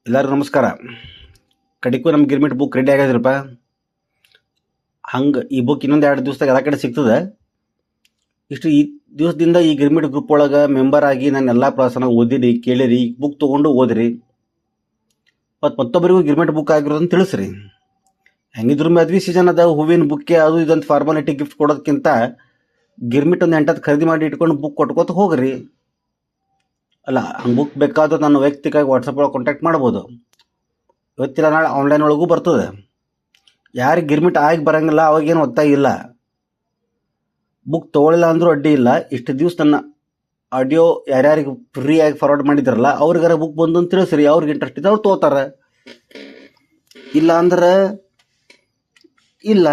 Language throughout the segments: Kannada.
ಎಲ್ಲರಿಗೂ ನಮಸ್ಕಾರ. ಕಡಿಕು ನಮ್ಮ ಗಿರ್ಮಿಟ್ ಬುಕ್ ರೆಡಿ ಆಗ್ಯದ್ರಪ್ಪ. ಹಂಗೆ ಈ ಬುಕ್ ಇನ್ನೊಂದು 2 ದಿವಸದಾಗ ಎಲ್ಲ ಕಡೆ ಸಿಗ್ತದೆ. ಈ ದಿವಸದಿಂದ ಈ ಗಿರ್ಮಿಟ್ ಗ್ರೂಪ್ ಒಳಗೆ ಮೆಂಬರ್ ಆಗಿ ನಾನು ಎಲ್ಲ ಪ್ರವಾಸನ ಓದಿರಿ, ಕೇಳಿರಿ, ಬುಕ್ ತೊಗೊಂಡು ಓದಿರಿ. ಮತ್ತು ಮತ್ತೊಬ್ಬರಿಗೂ ಗಿರ್ಮಿಟ್ ಬುಕ್ ಆಗಿರೋದನ್ನು ತಿಳಿಸ್ರಿ. ಹೆಂಗಿದ್ರು ಮದ್ವೆ ಸೀಸನ್ ಅದ, ಹೂವಿನ ಬುಕ್ಕೆ ಅದು ಇದಂತ ಫಾರ್ಮಾಲಿಟಿ ಗಿಫ್ಟ್ ಕೊಡೋದಕ್ಕಿಂತ ಗಿರ್ಮಿಟ್ ಒಂದು 8 ಖರೀದಿ ಮಾಡಿ ಇಟ್ಕೊಂಡು ಬುಕ್ ಕೊಟ್ಕೋತ ಹೋಗ್ರಿ. ಅಲ್ಲ, ಹಂಗೆ ಬುಕ್ ಬೇಕಾದ್ರೆ ನಾನು ವೈಯಕ್ತಿಕವಾಗಿ ವಾಟ್ಸಪ್ ಒಳಗೆ ಕಾಂಟ್ಯಾಕ್ಟ್ ಮಾಡ್ಬೋದು. ಇವತ್ತಿಲ್ಲ ನಾಳೆ ಆನ್ಲೈನ್ ಒಳಗೂ ಬರ್ತದೆ. ಯಾರಿಗೆ ಗಿರ್ಮಿಟ್ ಆಗಿ ಬರೋಂಗಿಲ್ಲ ಅವಾಗೇನು ಒತ್ತಾಯ ಇಲ್ಲ. ಬುಕ್ ತೊಗೊಳಿಲ್ಲ ಅಂದರೂ ಅಡ್ಡಿ ಇಲ್ಲ. ಇಷ್ಟು ದಿವಸ ನನ್ನ ಆಡಿಯೋ ಯಾರ್ಯಾರಿಗೆ ಫ್ರೀಯಾಗಿ ಫಾರ್ವರ್ಡ್ ಮಾಡಿದ್ರಲ್ಲ ಅವ್ರಿಗಾರ ಬುಕ್ ಬಂದು ಅಂತ ತಿಳಿಸ್ರಿ. ಅವ್ರಿಗೆ ಇಂಟ್ರೆಸ್ಟ್ ಇದೆ, ಅವ್ರು ತೊಗೋತಾರೆ. ಇಲ್ಲ ಅಂದ್ರೆ ಇಲ್ಲ.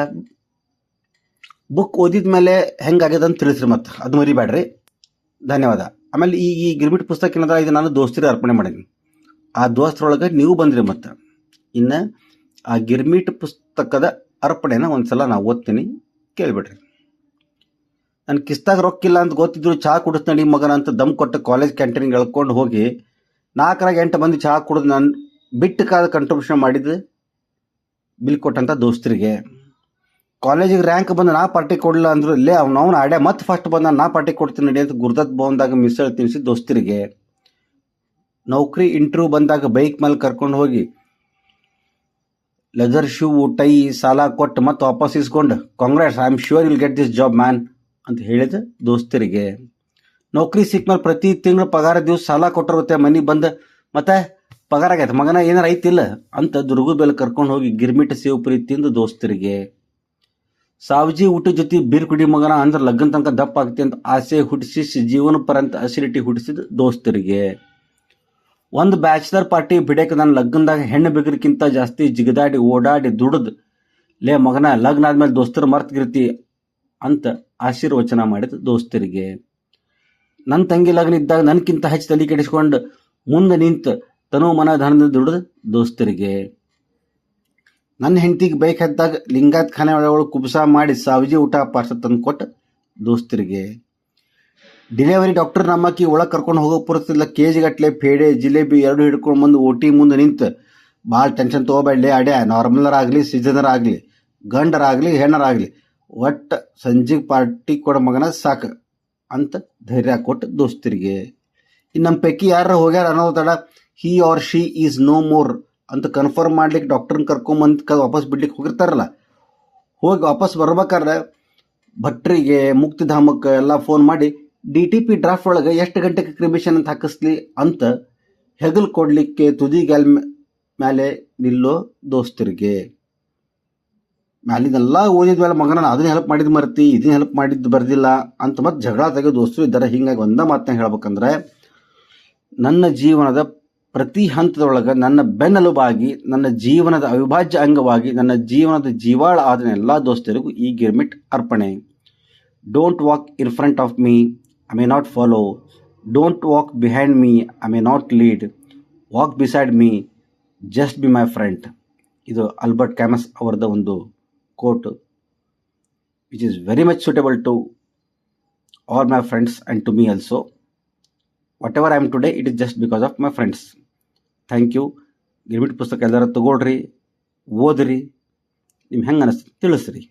ಬುಕ್ ಓದಿದ ಮೇಲೆ ಹೆಂಗಾಗ್ಯದ ಅಂತ ತಿಳಿಸ್ರಿ. ಮತ್ತು ಅದು ಮರಿಬೇಡ್ರಿ. ಧನ್ಯವಾದ. ಆಮೇಲೆ ಈ ಗಿರ್ಮಿಟ್ ಪುಸ್ತಕ ಏನದ, ಇದು ನಾನು ದೋಸ್ತಿಗೆ ಅರ್ಪಣೆ ಮಾಡೀನಿ. ಆ ದೋಸ್ತರೊಳಗೆ ನೀವು ಬಂದ್ರಿ. ಮತ್ತು ಇನ್ನು ಆ ಗಿರ್ಮಿಟ್ ಪುಸ್ತಕದ ಅರ್ಪಣೆನ ಒಂದ್ಸಲ ನಾವು ಓದ್ತೀನಿ, ಕೇಳಿಬಿಡ್ರಿ. ನನ್ನ ಕಿಸ್ತಾಗ ರೊಕ್ಕಿಲ್ಲ ಅಂತ ಗೊತ್ತಿದ್ರು ಚಹಾ ಕುಡಿಸ್ತಾನೆ ಮಗನ ಅಂತ ದಮ್ ಕೊಟ್ಟು ಕಾಲೇಜ್ ಕ್ಯಾಂಟೀನ್ಗೆ ಎಳ್ಕೊಂಡು ಹೋಗಿ 4-8 ಮಂದಿ ಚಹಾ ಕುಡಿದು ನಾನು ಬಿಟ್ಟು ಕಾದ ಕಂಟ್ರಿಬ್ಯೂಷನ್ ಮಾಡಿದ್ದು ಬಿಲ್ ಕೊಟ್ಟಂಥ ದೋಸ್ತರಿಗೆ. ಕಾಲೇಜಿಗೆ ರ್ಯಾಂಕ್ ಬಂದು ನಾ ಪಾರ್ಟಿ ಕೊಡಲಿಲ್ಲ ಅಂದ್ರು ಇಲ್ಲೇ ಅವ್ನು ಆಡ್ಯ ಮತ್ತೆ ಫಸ್ಟ್ ಬಂದ ನಾ ಪಾರ್ಟಿ ಕೊಡ್ತೀನಿ ನಡಿ ಅಂತ ಗುರ್ದತ್ ಭವನದಾಗ ಮಿಸಲ್ ತಿನ್ನಿಸಿ ದೋಸ್ತರಿಗೆ. ನೌಕರಿ ಇಂಟರ್ವ್ಯೂ ಬಂದಾಗ ಬೈಕ್ ಮೇಲೆ ಕರ್ಕೊಂಡು ಹೋಗಿ ಲೆದರ್ ಶೂ ಟೈ ಸಾಲ ಕೊಟ್ಟು ಮತ್ತೆ ವಾಪಸ್ ಇಸ್ಕೊಂಡು Congress, I am sure will get this job man ಅಂತ ಹೇಳಿದ ದೋಸ್ತರಿಗೆ. ನೌಕರಿ ಸಿಕ್ಕ ಪ್ರತಿ ತಿಂಗಳು ಪಗಾರ ದಿವಸ ಸಾಲ ಕೊಟ್ಟಿರುತ್ತೆ ಮನೆಗೆ ಬಂದು ಮತ್ತೆ ಪಗಾರ ಆಗೈತೆ ಮಗನ ಏನಾರು ಐತಿಲ್ಲ ಅಂತ ದುರ್ಗು ಬೆಲೆ ಕರ್ಕೊಂಡು ಹೋಗಿ ಗಿರ್ಮಿಟ್ ಸೇವ್ ಪ್ರೀತಿ ತಿಂದು ದೋಸ್ತರಿಗೆ. ಸಾವಜಿ ಊಟ ಜೊತೆ ಬೀರ್ ಕುಡಿ ಮಗನ ಅಂದ್ರೆ ಲಗ್ನ ತನಕ ದಪ್ಪ ಆಗ್ತಿ ಅಂತ ಆಸೆ ಹುಟ್ಟಿಸಿ ಜೀವನ ಪರಂತ ಅಸಿಡಿಟಿ ಹುಟ್ಟಿಸಿದ ದೋಸ್ತರಿಗೆ. ಒಂದು ಬ್ಯಾಚಲರ್ ಪಾರ್ಟಿ ಬಿಡಕ್ಕೆ ನನ್ನ ಲಗ್ನದಾಗ ಹೆಣ್ಣು ಬಿಗ್ರಿಕ್ಕಿಂತ ಜಾಸ್ತಿ ಜಿಗದಾಡಿ ಓಡಾಡಿ ದುಡಿದು ಲೇ ಮಗನ ಲಗ್ನ ಆದ್ಮೇಲೆ ದೋಸ್ತರು ಮರ್ತ್ಗಿರ್ತಿ ಅಂತ ಆಶೀರ್ವಚನ ಮಾಡಿದ ದೋಸ್ತರಿಗೆ. ನನ್ನ ತಂಗಿ ಲಗ್ನ ಇದ್ದಾಗ ನನ್ಕಿಂತ ಹೆಚ್ಚು ತಲೆ ಕೆಡಿಸ್ಕೊಂಡು ಮುಂದೆ ನಿಂತು ತನು ಮನ ಧನದ ದುಡಿದ ದೋಸ್ತರಿಗೆ. ನನ್ನ ಹೆಂಡತಿಗೆ ಬೈಕ್ ಹತ್ತಿದಾಗ ಲಿಂಗಾಯತ್ ಖಾನೆ ಒಳಗೆ ಕುಬ್ಸ ಮಾಡಿ ಸಾವಜಿ ಊಟ ಪಾರ್ಸಲ್ ತಂದು ಕೊಟ್ಟ ದೋಸ್ತರಿಗೆ. ಡಿಲಿವರಿ ಡಾಕ್ಟರ್ ನಮ್ಮಕ್ಕಿ ಒಳಗೆ ಕರ್ಕೊಂಡು ಹೋಗೋ ಪುರತಿಲ್ಲ ಕೇಜಿಗಟ್ಲೆ ಪೇಡೆ ಜಿಲೇಬಿ 2 ಹಿಡ್ಕೊಂಡು ಬಂದು ಓಟಿ ಮುಂದೆ ನಿಂತು ಭಾಳ ಟೆನ್ಷನ್ ತೊಗೋಬೇಡಲಿ ಅಡ್ಯ, ನಾರ್ಮಲರಾಗಲಿ ಸಿಜನರಾಗಲಿ ಗಂಡರಾಗಲಿ ಹೆಣ್ಣರಾಗಲಿ ಒಟ್ಟು ಸಂಜೆಗೆ ಪಾರ್ಟಿ ಕೊಡೋ ಮಗನ ಸಾಕು ಅಂತ ಧೈರ್ಯ ಕೊಟ್ಟು ದೋಸ್ತರಿಗೆ. ಇನ್ನು ನಮ್ಮ ಪೈಕಿ ಯಾರು ಹೋಗ್ಯಾರ ಅನ್ನೋ ತಡ he or she is no more ಅಂತ ಕನ್ಫರ್ಮ್ ಮಾಡ್ಲಿಕ್ಕೆ ಡಾಕ್ಟರ್ನ ಕರ್ಕೊಂಬಂದು ವಾಪಸ್ ಬಿಡ್ಲಿಕ್ಕೆ ಹೋಗಿರ್ತಾರಲ್ಲ, ಹೋಗಿ ವಾಪಸ್ ಬರ್ಬೇಕಾದ್ರೆ ಭಟ್ರಿಗೆ ಮುಕ್ತಿಧಾಮಕ್ಕೆ ಎಲ್ಲ ಫೋನ್ ಮಾಡಿ DTP ಡ್ರಾಫ್ಟ್ ಒಳಗೆ ಎಷ್ಟು ಗಂಟೆಗೆ ಕ್ರಿಮಿಷನ್ ಅಂತ ಹಾಕಿಸ್ಲಿ ಅಂತ ಹೆಗಲು ಕೊಡಲಿಕ್ಕೆ ತುದಿಗಾಲ್ ಮೇಲೆ ನಿಲ್ಲೋ ದೋಸ್ತರಿಗೆ. ಮ್ಯಾಲಿದೆಲ್ಲ ಓದಿದ್ಮೇಲೆ ಮಗನ ಅದನ್ನ ಹೆಲ್ಪ್ ಮಾಡಿದ್ದು ಮರ್ತಿ ಇದನ್ನ ಹೆಲ್ಪ್ ಮಾಡಿದ್ದು ಬರ್ದಿಲ್ಲ ಅಂತ ಮತ್ತೆ ಜಗಳ ತೆಗೆದು ದೋಸ್ತರು ಇದ್ದಾರೆ. ಹೀಗಾಗಿ ಒಂದ ಮಾತನ್ನ ಹೇಳ್ಬೇಕಂದ್ರೆ, ನನ್ನ ಜೀವನದ ಪ್ರತಿ ಹಂತದೊಳಗೆ ನನ್ನ ಬೆನ್ನೆಲುಬಾಗಿ, ನನ್ನ ಜೀವನದ ಅವಿಭಾಜ್ಯ ಅಂಗವಾಗಿ, ನನ್ನ ಜೀವನದ ಜೀವಾಳ ಆದ ಎಲ್ಲ ದೋಸ್ತರಿಗೂ ಈ ಗಿರ್ಮಿಟ್ ಅರ್ಪಣೆ. Don't walk in front of me, I may not follow. Don't walk behind me, I may not lead. Walk beside me, just be my friend. ಇದು ಆಲ್ಬರ್ಟ್ ಕ್ಯಾಮಸ್ ಅವರದ ಒಂದು quote, which is very much suitable to all my friends and to me also. whatever I am today, it is just because of my friends. Thank you. Girmit ಪುಸ್ತಕ ಎಲ್ಲರೂ ತಗೊಳ್ರಿ, ಓದ್ರಿ, ನಿಮ್ಗೆ ಹೆಂಗೆ ಅನಿಸ್ತು ತಿಳಿಸ್ರಿ.